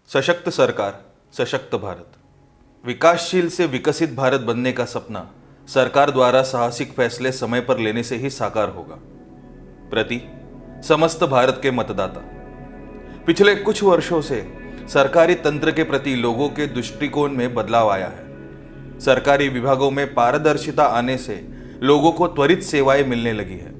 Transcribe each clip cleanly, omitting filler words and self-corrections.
सशक्त सरकार, सशक्त भारत। विकासशील से विकसित भारत बनने का सपना सरकार द्वारा साहसिक फैसले समय पर लेने से ही साकार होगा। प्रति समस्त भारत के मतदाता। पिछले कुछ वर्षों से सरकारी तंत्र के प्रति लोगों के दृष्टिकोण में बदलाव आया है। सरकारी विभागों में पारदर्शिता आने से लोगों को त्वरित सेवाएं मिलने लगी है।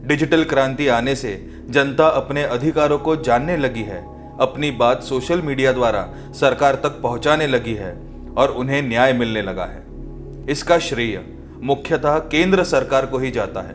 डिजिटल क्रांति आने से जनता अपने अधिकारों को जानने लगी है, अपनी बात सोशल मीडिया द्वारा सरकार तक पहुंचाने लगी है और उन्हें न्याय मिलने लगा है। इसका श्रेय मुख्यतः केंद्र सरकार को ही जाता है।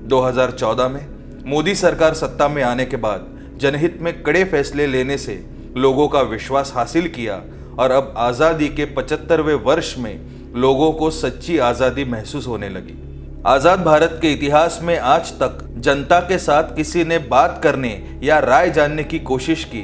2014 में मोदी सरकार सत्ता में आने के बाद जनहित में कड़े फैसले लेने से लोगों का विश्वास हासिल किया और अब आज़ादी के 75वें वर्ष में लोगों को सच्ची आज़ादी महसूस होने लगी। आज़ाद भारत के इतिहास में आज तक जनता के साथ किसी ने बात करने या राय जानने की कोशिश की,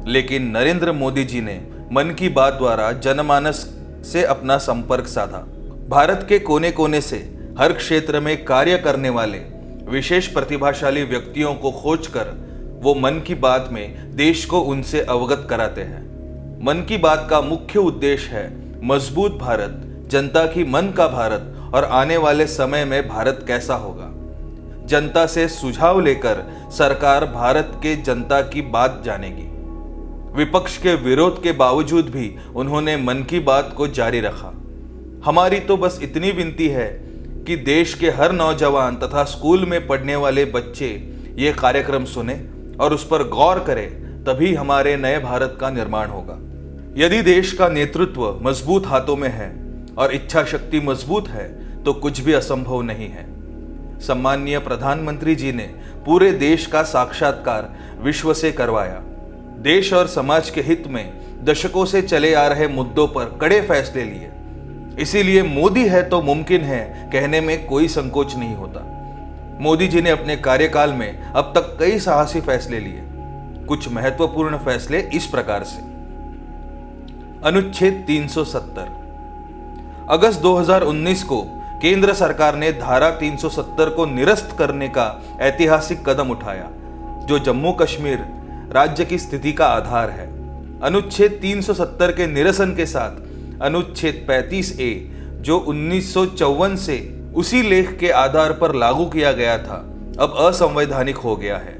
लेकिन नरेंद्र मोदी जी ने मन की बात द्वारा जनमानस से अपना संपर्क साधा। भारत के कोने कोने से हर क्षेत्र में कार्य करने वाले विशेष प्रतिभाशाली व्यक्तियों को खोजकर वो मन की बात में देश को उनसे अवगत कराते हैं। मन की बात का मुख्य उद्देश्य है मजबूत भारत, जनता की मन का भारत और आने वाले समय में भारत कैसा होगा। जनता से सुझाव लेकर सरकार भारत के जनता की बात जानेगी। विपक्ष के विरोध के बावजूद भी उन्होंने मन की बात को जारी रखा। हमारी तो बस इतनी विनती है कि देश के हर नौजवान तथा स्कूल में पढ़ने वाले बच्चे ये कार्यक्रम सुने और उस पर गौर करें, तभी हमारे नए भारत का निर्माण होगा। यदि देश का नेतृत्व मजबूत हाथों में है और इच्छा शक्ति मजबूत है तो कुछ भी असंभव नहीं है। सम्माननीय प्रधानमंत्री जी ने पूरे देश का साक्षात्कार विश्व से करवाया। देश और समाज के हित में दशकों से चले आ रहे मुद्दों पर कड़े फैसले लिए। इसीलिए मोदी है तो मुमकिन है कहने में कोई संकोच नहीं होता। मोदी जी ने अपने कार्यकाल में अब तक कई साहसी फैसले लिए। कुछ महत्वपूर्ण फैसले इस प्रकार से। अनुच्छेद 370। अगस्त 2019 को केंद्र सरकार ने धारा 370 को निरस्त करने का ऐतिहासिक कदम उठाया, जो जम्मू कश्मीर राज्य की स्थिति का आधार है। अनुच्छेद 370 के निरसन के साथ अनुच्छेद 35A, जो 1954 से उसी लेख के आधार पर लागू किया गया था, अब असंवैधानिक हो गया है।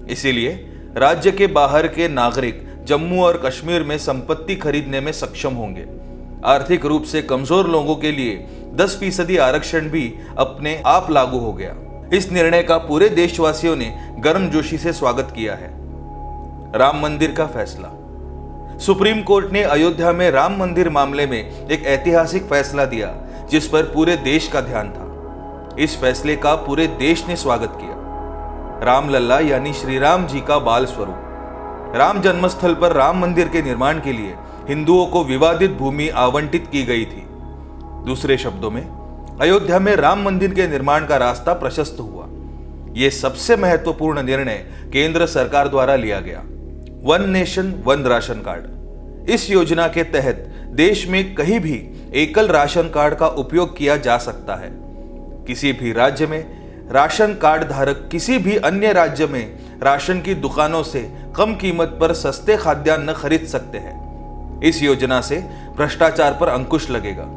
इसीलिए राज्य के बाहर के नागरिक जम्मू और कश्मीर में संपत्ति खरीदने में सक्षम होंगे। आर्थिक रूप से कमजोर लोगों के लिए 10% आरक्षण भी अपने आप लागू हो गया। इस निर्णय का पूरे देशवासियों ने गर्मजोशी से स्वागत किया है। राम मंदिर का फैसला। सुप्रीम कोर्ट ने अयोध्या में राम मंदिर मामले में एक ऐतिहासिक फैसला दिया, जिस पर पूरे देश का ध्यान था। इस फैसले का पूरे देश ने स्वागत किया। रामलला यानी श्री राम जी का बाल स्वरूप राम जन्मस्थल पर राम मंदिर के निर्माण के लिए हिंदुओं को विवादित भूमि आवंटित की गई थी। दूसरे शब्दों में, अयोध्या में राम मंदिर के निर्माण का रास्ता प्रशस्त हुआ। यह सबसे महत्वपूर्ण निर्णय केंद्र सरकार द्वारा लिया गया। One nation one ration card. इस योजना के तहत देश में कहीं भी एकल राशन कार्ड का उपयोग किया जा सकता है। किसी भी राज्य में राशन कार्ड धारक किसी भी अन्य राज्य में राशन की दुकानों से कम कीमत पर सस्ते खाद्यान्न खरीद सकते हैं। इस योजना से भ्रष्टाचार पर अंकुश लगेगा।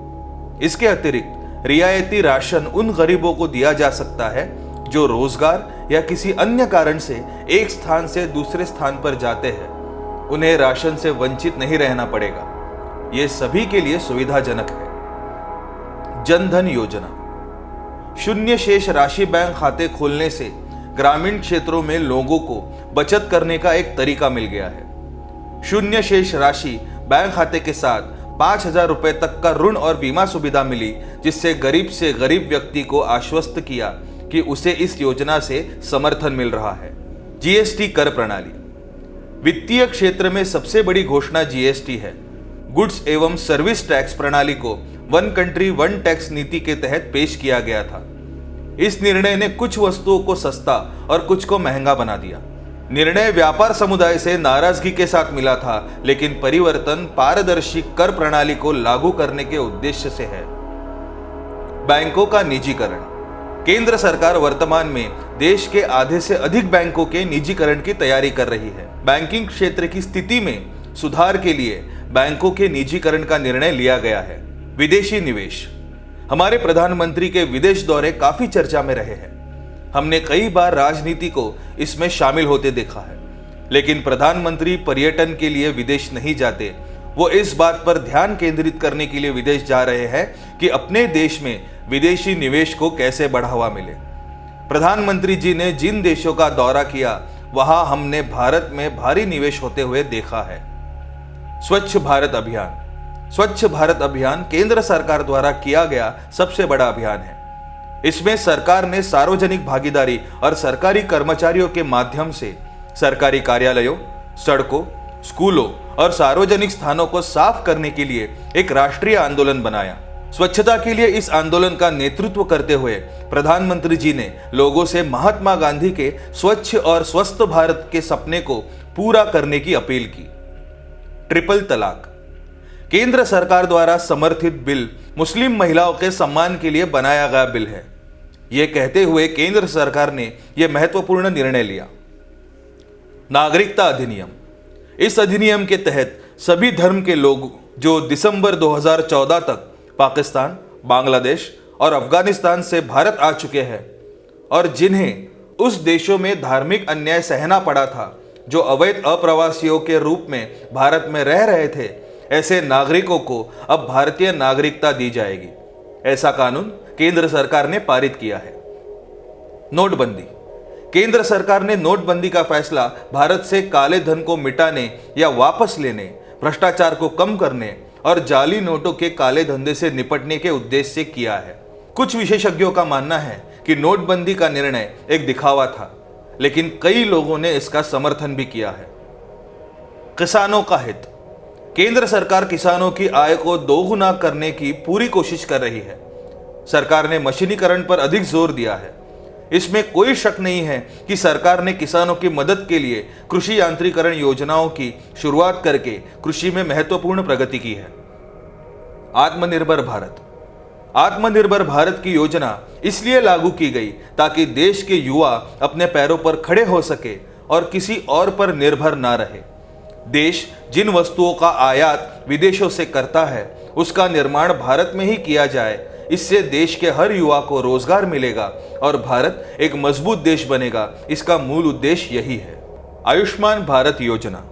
इसके अतिरिक्त रियायती राशन उन गरीबों को दिया जा सकता है जो रोजगार या किसी अन्य कारण से एक स्थान से दूसरे स्थान पर जाते हैं। उन्हें राशन से वंचित नहीं रहना पड़ेगा। यह सभी के लिए सुविधाजनक है। जन धन योजना। शून्य शेष राशि बैंक खाते खोलने से ग्रामीण क्षेत्रों में लोगों को बचत करने का एक तरीका मिल गया है। शून्य शेष राशि बैंक खाते के साथ 5,000 रुपए तक का ऋण और बीमा सुविधा मिली, जिससे गरीब से गरीब व्यक्ति को आश्वस्त किया कि उसे इस योजना से समर्थन मिल रहा है। जीएसटी कर प्रणाली। वित्तीय क्षेत्र में सबसे बड़ी घोषणा जीएसटी है। गुड्स एवं सर्विस टैक्स प्रणाली को वन कंट्री वन टैक्स नीति के तहत पेश किया गया था। इस निर्णय ने कुछ वस्तुओं को सस्ता और कुछ को महंगा बना दिया। निर्णय व्यापार समुदाय से नाराजगी के साथ मिला था, लेकिन परिवर्तन पारदर्शी कर प्रणाली को लागू करने के उद्देश्य से है। बैंकों का निजीकरण। केंद्र सरकार वर्तमान में देश के आधे से अधिक बैंकों के निजीकरण की तैयारी कर रही है। बैंकिंग क्षेत्र की स्थिति में सुधार के लिए बैंकों के निजीकरण का निर्णय लिया गया है। विदेशी निवेश। हमारे प्रधानमंत्री के विदेश दौरे काफी चर्चा में रहे हैं। हमने कई बार राजनीति को इसमें शामिल होते देखा है, लेकिन प्रधानमंत्री पर्यटन के लिए विदेश नहीं जाते। वो इस बात पर ध्यान केंद्रित करने के लिए विदेश जा रहे हैं कि अपने देश में विदेशी निवेश को कैसे बढ़ावा मिले। प्रधानमंत्री जी ने जिन देशों का दौरा किया, वहां हमने भारत में भारी निवेश होते हुए देखा है। स्वच्छ भारत अभियान। स्वच्छ भारत अभियान केंद्र सरकार द्वारा किया गया सबसे बड़ा अभियान है। इसमें सरकार ने सार्वजनिक भागीदारी और सरकारी कर्मचारियों के माध्यम से सरकारी कार्यालयों, सड़कों, स्कूलों और सार्वजनिक स्थानों को साफ करने के लिए एक राष्ट्रीय आंदोलन बनाया। स्वच्छता के लिए इस आंदोलन का नेतृत्व करते हुए प्रधानमंत्री जी ने लोगों से महात्मा गांधी के स्वच्छ और स्वस्थ भारत के सपने को पूरा करने की अपील की। ट्रिपल तलाक। केंद्र सरकार द्वारा समर्थित बिल मुस्लिम महिलाओं के सम्मान के लिए बनाया गया बिल है। यह कहते हुए केंद्र सरकार ने यह महत्वपूर्ण निर्णय लिया। नागरिकता अधिनियम। इस अधिनियम के तहत सभी धर्म के लोग जो दिसंबर 2014 तक पाकिस्तान, बांग्लादेश और अफगानिस्तान से भारत आ चुके हैं और जिन्हें उस देशों में धार्मिक अन्याय सहना पड़ा था, जो अवैध अप्रवासियों के रूप में भारत में रह रहे थे, ऐसे नागरिकों को अब भारतीय नागरिकता दी जाएगी। ऐसा कानून केंद्र सरकार ने पारित किया है। नोटबंदी। केंद्र सरकार ने नोटबंदी का फैसला भारत से काले धन को मिटाने या वापस लेने, भ्रष्टाचार को कम करने और जाली नोटों के काले धंधे से निपटने के उद्देश्य से किया है। कुछ विशेषज्ञों का मानना है कि नोटबंदी का निर्णय एक दिखावा था, लेकिन कई लोगों ने इसका समर्थन भी किया है। किसानों का हित। केंद्र सरकार किसानों की आय को दोगुना करने की पूरी कोशिश कर रही है। सरकार ने मशीनीकरण पर अधिक जोर दिया है। इसमें कोई शक नहीं है कि सरकार ने किसानों की मदद के लिए कृषि यांत्रिकरण योजनाओं की शुरुआत करके कृषि में महत्वपूर्ण प्रगति की है। आत्मनिर्भर भारत। आत्मनिर्भर भारत की योजना इसलिए लागू की गई ताकि देश के युवा अपने पैरों पर खड़े हो सके और किसी और पर निर्भर ना रहे। देश जिन वस्तुओं का आयात विदेशों से करता है, उसका निर्माण भारत में ही किया जाए। इससे देश के हर युवा को रोजगार मिलेगा और भारत एक मजबूत देश बनेगा। इसका मूल उद्देश्य यही है। आयुष्मान भारत योजना।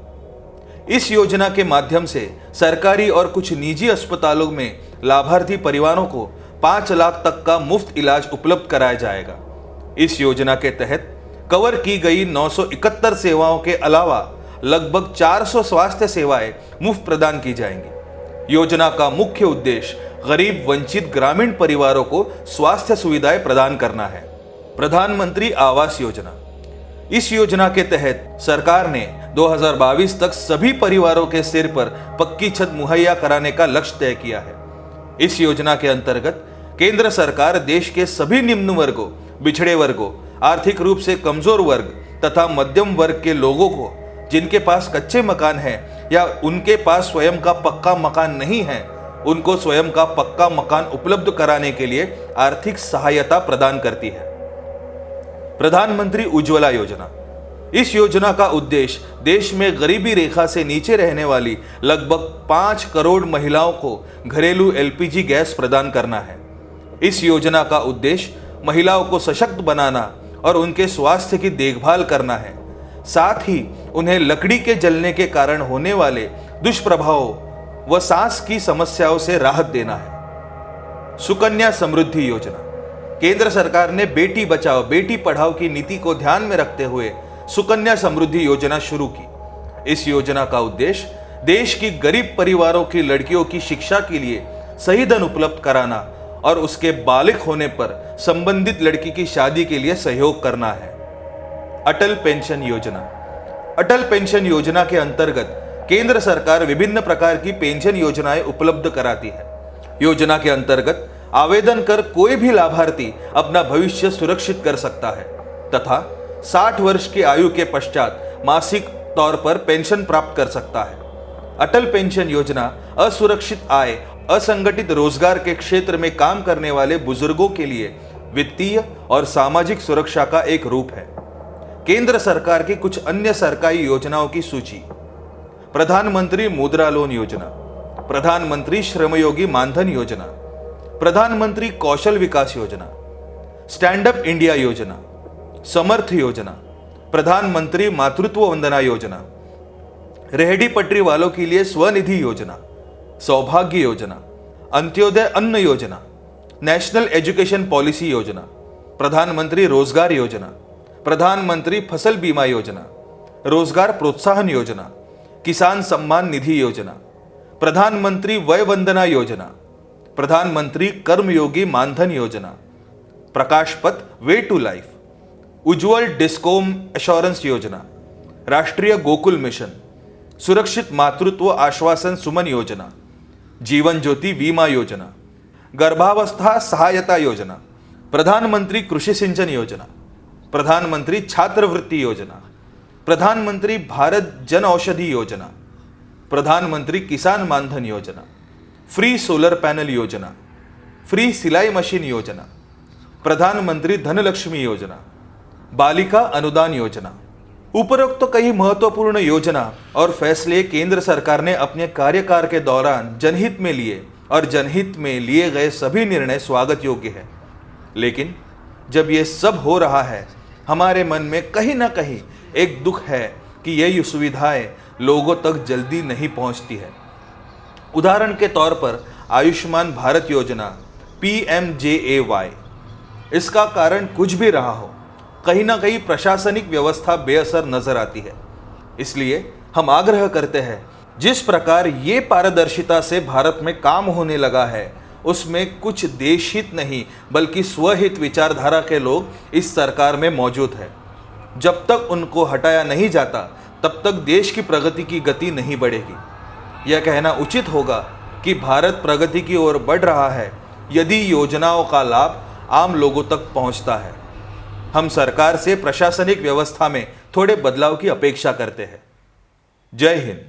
इस योजना के माध्यम से सरकारी और कुछ निजी अस्पतालों में लाभार्थी परिवारों को 5 लाख तक का मुफ्त इलाज उपलब्ध कराया जाएगा। इस योजना के तहत कवर की गई 971 सेवाओं के अलावा लगभग 400 स्वास्थ्य सेवाएं मुफ्त प्रदान की जाएंगी। योजना का मुख्य उद्देश्य गरीब वंचित ग्रामीण परिवारों को स्वास्थ्य सुविधाएं प्रदान करना है। प्रधानमंत्री आवास योजना। इस योजना के तहत सरकार ने 2022 तक सभी परिवारों के सिर पर पक्की छत मुहैया कराने का लक्ष्य तय किया है। इस योजना के अंतर्गत केंद्र सरकार देश के सभी निम्न वर्गों, बिछड़े वर्गों, आर्थिक रूप से कमजोर वर्ग तथा मध्यम वर्ग के लोगों को जिनके पास कच्चे मकान हैं या उनके पास स्वयं का पक्का मकान नहीं है, उनको स्वयं का पक्का मकान उपलब्ध कराने के लिए आर्थिक सहायता प्रदान करती है। प्रधानमंत्री उज्ज्वला योजना। इस योजना का उद्देश्य देश में गरीबी रेखा से नीचे रहने वाली लगभग 5 करोड़ महिलाओं को घरेलू एलपीजी गैस प्रदान करना है। इस योजना का उद्देश्य महिलाओं को सशक्त बनाना और उनके स्वास्थ्य की देखभाल करना है। साथ ही उन्हें लकड़ी के जलने के कारण होने वाले दुष्प्रभावों व सांस की समस्याओं से राहत देना है। सुकन्या समृद्धि योजना। केंद्र सरकार ने बेटी बचाओ बेटी पढ़ाओ की नीति को ध्यान में रखते हुए सुकन्या समृद्धि योजना शुरू की। इस योजना का उद्देश्य देश की गरीब परिवारों की लड़कियों की शिक्षा के लिए सही धन उपलब्ध कराना और उसके बालिग होने पर संबंधित लड़की की शादी के लिए सहयोग करना है। अटल पेंशन योजना। अटल पेंशन योजना के अंतर्गत केंद्र सरकार विभिन्न प्रकार की पेंशन योजनाएं उपलब्ध कराती है। योजना के अंतर्गत आवेदन कर कोई भी लाभार्थी अपना भविष्य सुरक्षित कर सकता है तथा 60 वर्ष की आयु के पश्चात मासिक तौर पर पेंशन प्राप्त कर सकता है। अटल पेंशन योजना असुरक्षित आय, असंगठित रोजगार के क्षेत्र में काम करने वाले बुजुर्गों के लिए वित्तीय और सामाजिक सुरक्षा का एक रूप है। केंद्र सरकार की कुछ अन्य सरकारी योजनाओं की सूची। प्रधानमंत्री मुद्रा लोन योजना, प्रधानमंत्री श्रमयोगी मानधन योजना, प्रधानमंत्री कौशल विकास योजना, स्टैंड अप इंडिया योजना, समर्थ योजना, प्रधानमंत्री मातृत्व वंदना योजना, रेहड़ी पटरी वालों के लिए स्वनिधि योजना, सौभाग्य योजना, अंत्योदय अन्न योजना, नेशनल एजुकेशन पॉलिसी योजना, प्रधानमंत्री रोजगार योजना, प्रधानमंत्री फसल बीमा योजना, रोजगार प्रोत्साहन योजना, किसान सम्मान निधि योजना, प्रधानमंत्री वय वंदना योजना, प्रधानमंत्री कर्मयोगी मानधन योजना, Prakash Path way to life, Ujjwal discom assurance योजना, राष्ट्रीय गोकुल मिशन, सुरक्षित मातृत्व आश्वासन सुमन योजना, जीवन ज्योति बीमा योजना, गर्भावस्था सहायता योजना, प्रधानमंत्री कृषि सिंचन योजना, प्रधानमंत्री छात्रवृत्ति योजना, प्रधानमंत्री भारत जन औषधि योजना, प्रधानमंत्री किसान मानधन योजना, फ्री सोलर पैनल योजना, फ्री सिलाई मशीन योजना, प्रधानमंत्री धनलक्ष्मी योजना, बालिका अनुदान योजना। उपरोक्त तो कई महत्वपूर्ण योजना और फैसले केंद्र सरकार ने अपने कार्यकाल के दौरान जनहित में लिए और जनहित में लिए गए सभी निर्णय स्वागत योग्य है। लेकिन जब ये सब हो रहा है, हमारे मन में कहीं ना कहीं एक दुख है कि ये सुविधाएं लोगों तक जल्दी नहीं पहुंचती है। उदाहरण के तौर पर आयुष्मान भारत योजना PMJAY, इसका कारण कुछ भी रहा हो, कहीं ना कहीं प्रशासनिक व्यवस्था बेअसर नजर आती है। इसलिए हम आग्रह करते हैं, जिस प्रकार ये पारदर्शिता से भारत में काम होने लगा है, उसमें कुछ देशहित नहीं बल्कि स्वहित विचारधारा के लोग इस सरकार में मौजूद है। जब तक उनको हटाया नहीं जाता, तब तक देश की प्रगति की गति नहीं बढ़ेगी। यह कहना उचित होगा कि भारत प्रगति की ओर बढ़ रहा है यदि योजनाओं का लाभ आम लोगों तक पहुंचता है। हम सरकार से प्रशासनिक व्यवस्था में थोड़े बदलाव की अपेक्षा करते हैं। जय हिंद।